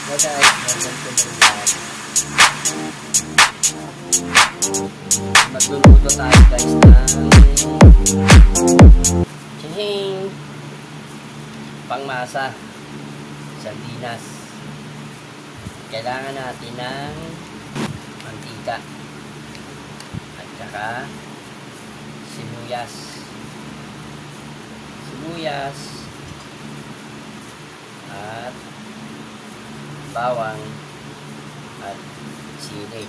So guys, welcome to my vlog. Magluluto tayo guys ng chihing pangmasa sardinas. Kailangan natin ng mantika at saka sibuyas at bawang at sili.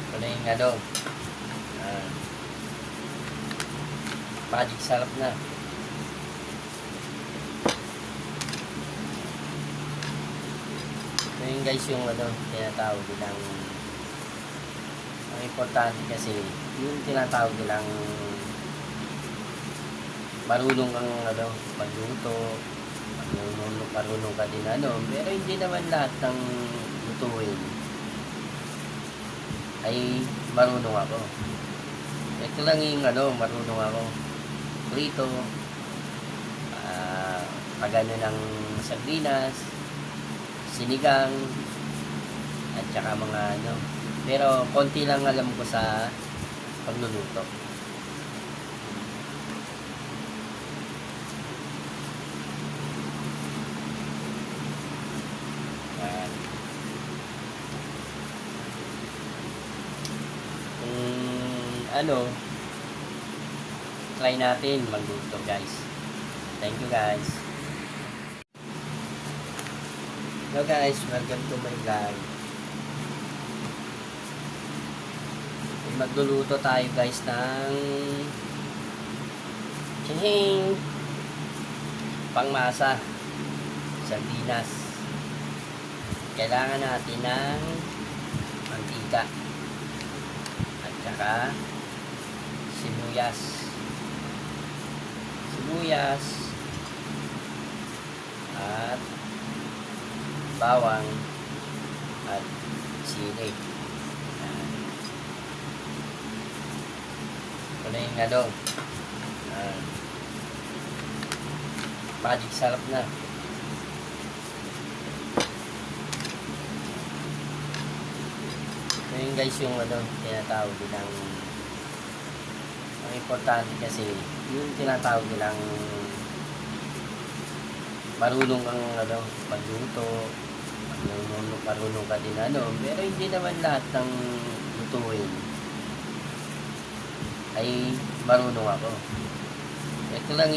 Ito na yung magic sarap na. Ito yung guys yung tinatawag nilang ang importante kasi yung tinatawag nilang marunong kang magluto, marunong ka din pero hindi naman lahat ng lutuin ay marunong ako. Ito lang yung marunong ako. Prito, pagano ng sardinas, sinigang, at saka mga pero konti lang alam ko sa pagluluto. Try natin magluto guys. Thank you guys. Hello guys, welcome to my vlog. Magluluto tayo guys ng chihing pangmasa sardinas. Kailangan natin ng mantika at saka sibuyas at bawang at sili. Ito na yung magic sarap na. Ito yung guys yung tinatawag nilang ang importante kasi yung tinatawag nilang marunong kang magluto, marunong ka din pero hindi naman lahat ng lutuin ay marunong ako. Ito lang